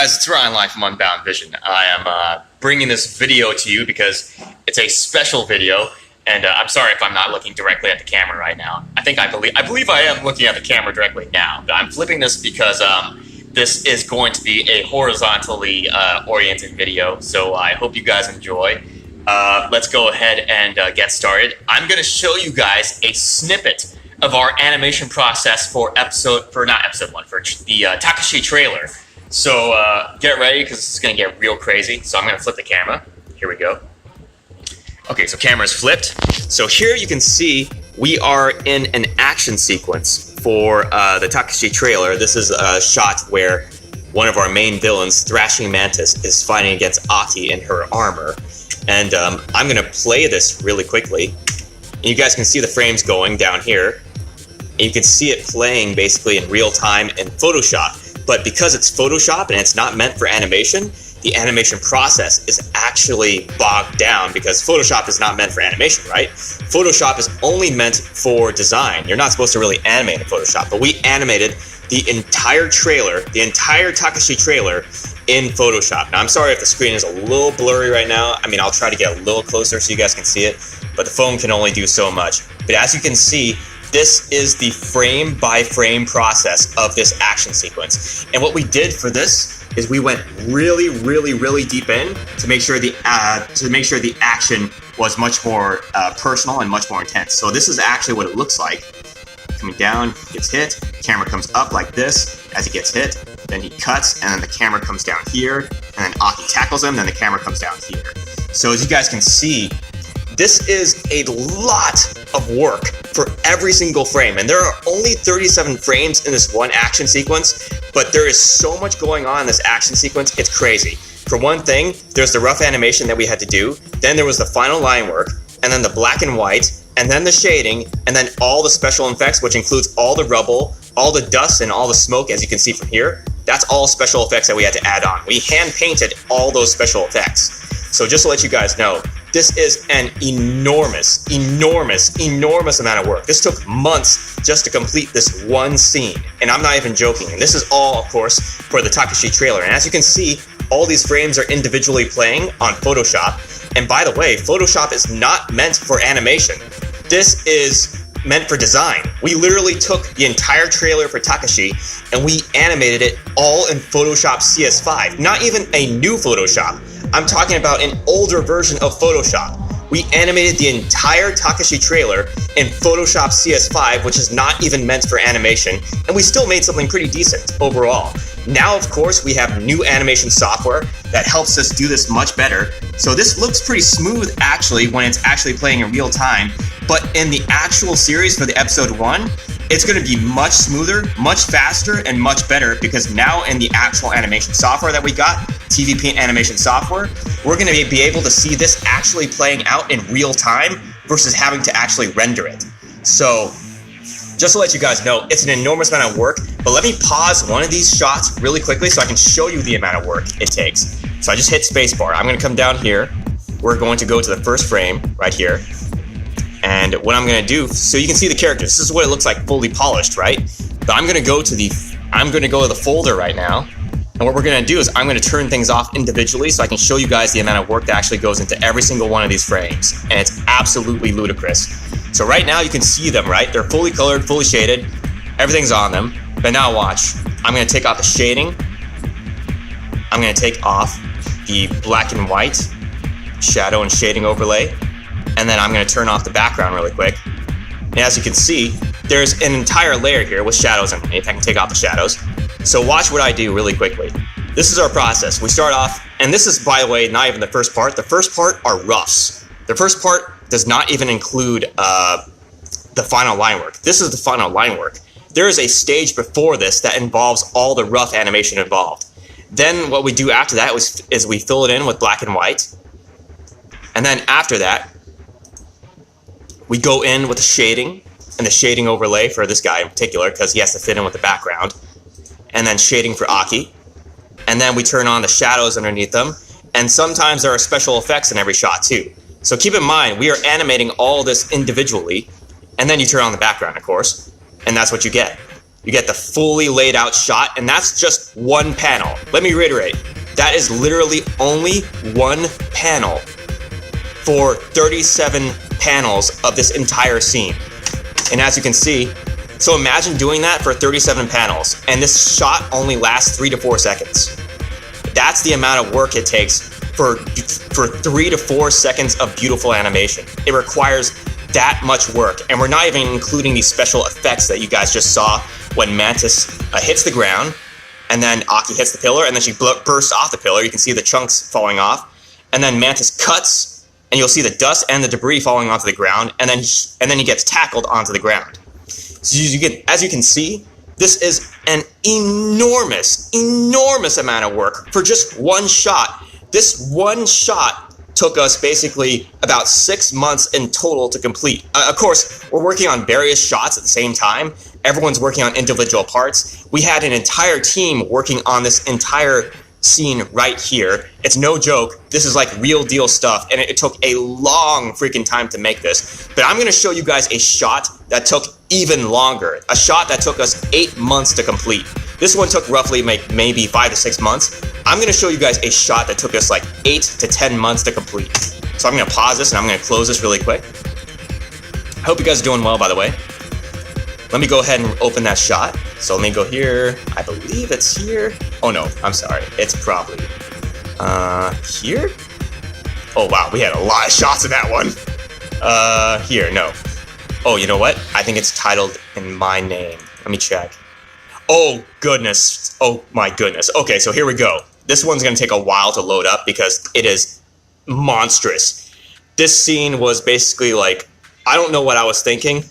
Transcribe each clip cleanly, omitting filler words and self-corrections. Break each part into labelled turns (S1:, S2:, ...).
S1: guys, it's Ryan live from Unbound Vision. I am bringing this video to you because it's a special video, and I'm sorry if I'm not looking directly at the camera right now. I believe I am looking at the camera directly now, but I'm flipping this because this is going to be a horizontally oriented video, so I hope you guys enjoy. Let's go ahead and get started. I'm going to show you guys a snippet of our animation process for the TAKESHI trailer. So get ready because this is going to get real crazy. So I'm going to flip the camera. Here we go. Okay, so camera's flipped. So here you can see we are in an action sequence for the TAKESHI trailer. This is a shot where one of our main villains, Thrashing Mantis, is fighting against Aki in her armor. And I'm going to play this really quickly. And you guys can see the frames going down here. And you can see it playing basically in real time in Photoshop. But because it's Photoshop and it's not meant for animation, the animation process is actually bogged down because Photoshop is not meant for animation, right? Photoshop is only meant for design. You're not supposed to really animate in Photoshop, but we animated the entire trailer, the entire TAKESHI trailer in Photoshop. Now, I'm sorry if the screen is a little blurry right now. I mean, I'll try to get a little closer so you guys can see it, but the phone can only do so much. But as you can see, this is the frame-by-frame process of this action sequence. And what we did for this is we went really, really, really deep in to make sure the action was much more personal and much more intense. So this is actually what it looks like. Coming down, he gets hit, camera comes up like this as he gets hit, then he cuts, and then the camera comes down here, and then Aki tackles him, then the camera comes down here. So as you guys can see, this is a lot of work for every single frame, and there are only 37 frames in this one action sequence, but there is so much going on in this action sequence, it's crazy. For one thing, there's the rough animation that we had to do, then there was the final line work, and then the black and white, and then the shading, and then all the special effects, which includes all the rubble, all the dust, and all the smoke, as you can see from here. That's all special effects that we had to add on. We hand-painted all those special effects. So just to let you guys know, this is an enormous, enormous, enormous amount of work. This took months just to complete this one scene, and I'm not even joking. And this is all, of course, for the TAKESHI trailer. And as you can see, all these frames are individually playing on Photoshop. And by the way, Photoshop is not meant for animation. This is meant for design. We literally took the entire trailer for TAKESHI and we animated it all in Photoshop CS5. Not even a new Photoshop. I'm talking about an older version of Photoshop. We animated the entire TAKESHI trailer in Photoshop CS5, which is not even meant for animation, and we still made something pretty decent overall. Now, of course, we have new animation software that helps us do this much better. So this looks pretty smooth, actually, when it's actually playing in real time. But in the actual series for the episode 1, it's going to be much smoother, much faster, and much better because now in the actual animation software that we got, TV Paint animation software, we're going to be able to see this actually playing out in real time versus having to actually render it. So just to let you guys know, it's an enormous amount of work, but let me pause one of these shots really quickly so I can show you the amount of work it takes. So I just hit spacebar. I'm going to come down here. We're going to go to the first frame right here. And what I'm going to do, so you can see the characters. This is what it looks like fully polished, right? But I'm going to go to the folder right now. And what we're going to do is I'm going to turn things off individually so I can show you guys the amount of work that actually goes into every single one of these frames. And it's absolutely ludicrous. So right now you can see them, right? They're fully colored, fully shaded. Everything's on them. But now watch. I'm going to take off the shading. I'm going to take off the black and white shadow and shading overlay. And then I'm going to turn off the background really quick. And as you can see, there's an entire layer here with shadows underneath. I can take off the shadows. So watch what I do really quickly. This is our process. We start off, and this is, by the way, not even the first part. The first part are roughs. The first part does not even include the final line work. This is the final line work. There is a stage before this that involves all the rough animation involved. Then what we do after that is we fill it in with black and white. And then after that, we go in with the shading and the shading overlay for this guy in particular because he has to fit in with the background. And then shading for Aki. And then we turn on the shadows underneath them. And sometimes there are special effects in every shot too. So keep in mind, we are animating all this individually. And then you turn on the background, of course. And that's what you get. You get the fully laid out shot, and that's just one panel. Let me reiterate, that is literally only one panel for 37 panels of this entire scene. And as you can see, so imagine doing that for 37 panels, and this shot only lasts 3 to 4 seconds. That's the amount of work it takes for 3 to 4 seconds of beautiful animation. It requires that much work, and we're not even including these special effects that you guys just saw when Mantis hits the ground, and then Aki hits the pillar, and then she bursts off the pillar. You can see the chunks falling off, and then Mantis cuts, and you'll see the dust and the debris falling onto the ground, and then he gets tackled onto the ground. So as you can see, this is an enormous amount of work for just one shot. This one shot took us basically about 6 months in total to complete. Of course, we're working on various shots at the same time. Everyone's working on individual parts. We had an entire team working on this entire scene right here. It's no joke. This is like real deal stuff, and it took a long freaking time to make this. But I'm gonna show you guys a shot that took even longer. A shot that took us 8 months to complete. This one took roughly maybe 5 to 6 months. I'm gonna show you guys a shot that took us like 8 to 10 months to complete. So I'm gonna pause this and I'm gonna close this really quick. I hope you guys are doing well, by the way. Let me go ahead and open that shot. So let me go here. I believe it's here. Oh no, I'm sorry. It's probably here? Oh wow, we had a lot of shots in that one. Here, no. Oh, you know what? I think it's titled in my name. Let me check. Oh goodness. Oh my goodness. Okay, so here we go. This one's gonna take a while to load up because it is monstrous. This scene was basically like, I don't know what I was thinking.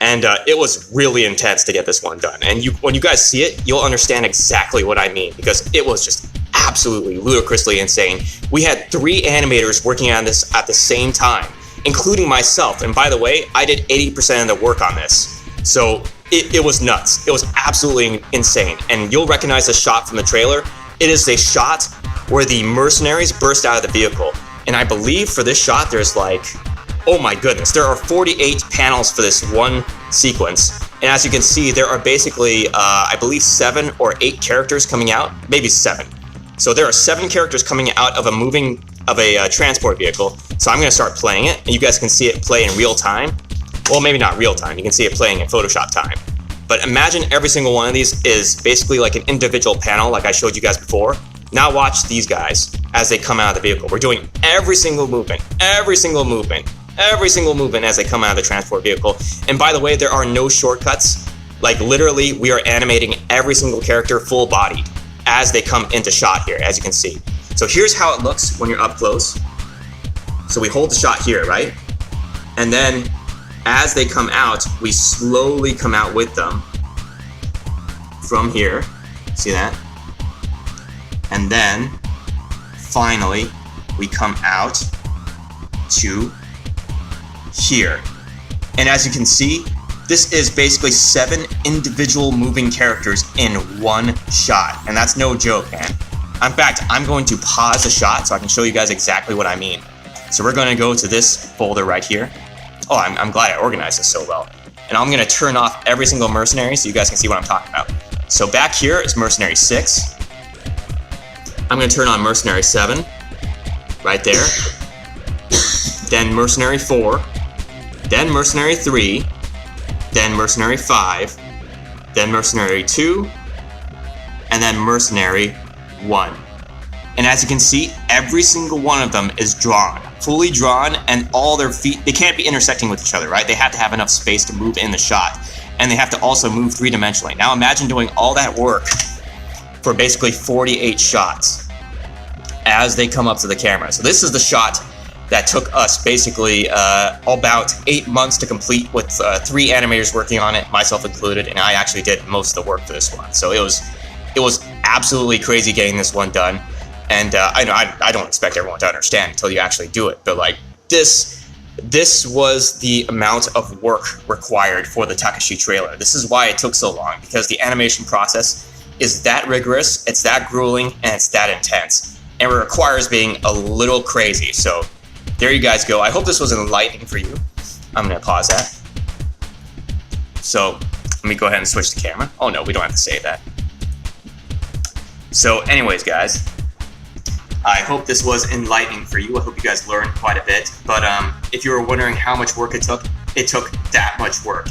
S1: And it was really intense to get this one done. And when you guys see it, you'll understand exactly what I mean, because it was just absolutely ludicrously insane. We had 3 animators working on this at the same time, including myself. And by the way, I did 80% of the work on this. So it was nuts. It was absolutely insane. And you'll recognize the shot from the trailer. It is a shot where the mercenaries burst out of the vehicle. And I believe for this shot, there's like, oh my goodness, there are 48 panels for this one sequence. And as you can see, there are basically, I believe 7 or 8 characters coming out, maybe 7. So there are 7 characters coming out of a transport vehicle. So I'm gonna start playing it, and you guys can see it play in real time. Well, maybe not real time, you can see it playing in Photoshop time. But imagine every single one of these is basically like an individual panel like I showed you guys before. Now watch these guys as they come out of the vehicle. We're doing every single movement as they come out of the transport vehicle. And by the way, there are no shortcuts. Like literally, we are animating every single character full bodied as they come into shot here, as you can see. So here's how it looks when you're up close. So we hold the shot here, right? And then as they come out, we slowly come out with them from here. See that? And then finally, we come out to here. And as you can see, this is basically 7 individual moving characters in one shot. And that's no joke, man. In fact, I'm going to pause the shot so I can show you guys exactly what I mean. So we're going to go to this folder right here. Oh, I'm glad I organized this so well. And I'm going to turn off every single mercenary so you guys can see what I'm talking about. So back here is Mercenary 6. I'm going to turn on Mercenary 7. Right there. Then Mercenary 4. Then Mercenary 3. Then Mercenary 5. Then Mercenary 2. And then Mercenary 1. And as you can see, every single one of them is drawn. Fully drawn, and all their feet, they can't be intersecting with each other, right? They have to have enough space to move in the shot. And they have to also move 3-dimensionally. Now imagine doing all that work for basically 48 shots as they come up to the camera. So this is the shot that took us basically about 8 months to complete, with 3 animators working on it, myself included, and I actually did most of the work for this one. So it was absolutely crazy getting this one done. And I know I don't expect everyone to understand until you actually do it, but like this was the amount of work required for the Takeshi trailer. This is why it took so long, because the animation process is that rigorous, it's that grueling, and it's that intense. And it requires being a little crazy. So there you guys go. I hope this was enlightening for you. I'm gonna pause that. So Let me go ahead and switch the camera. Oh no, we don't have to say that. So anyways, guys, I hope this was enlightening for you. I hope you guys learned quite a bit. But if you were wondering how much work it took that much work.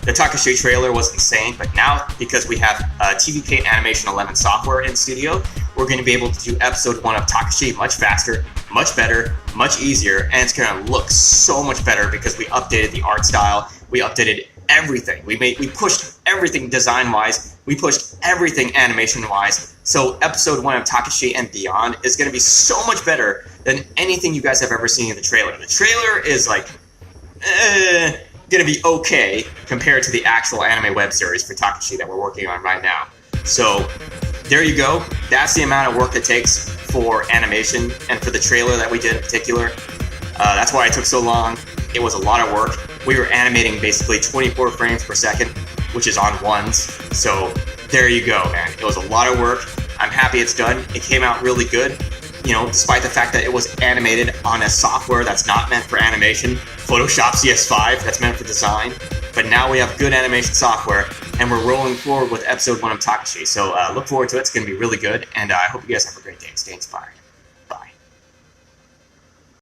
S1: The TAKESHI trailer was insane, but now because we have TV Paint Animation 11 software in studio, we're going to be able to do episode 1 of TAKESHI much faster, much better, much easier, and it's going to look so much better because we updated the art style, we updated everything. We pushed everything design-wise, we pushed everything animation-wise. So episode 1 of TAKESHI and beyond is going to be so much better than anything you guys have ever seen in the trailer. The trailer is like gonna be okay compared to the actual anime web series for TAKESHI that we're working on right now. So there you go. That's the amount of work it takes for animation and for the trailer that we did in particular. That's why it took so long. It was a lot of work. We were animating basically 24 frames per second, which is on ones. So there you go, man. It was a lot of work. I'm happy it's done. It came out really good. You know, despite the fact that it was animated on a software that's not meant for animation, Photoshop CS5, that's meant for design. But now we have good animation software, and we're rolling forward with episode 1 of TAKESHI. So look forward to it. It's going to be really good, and I hope you guys have a great day. Stay inspired.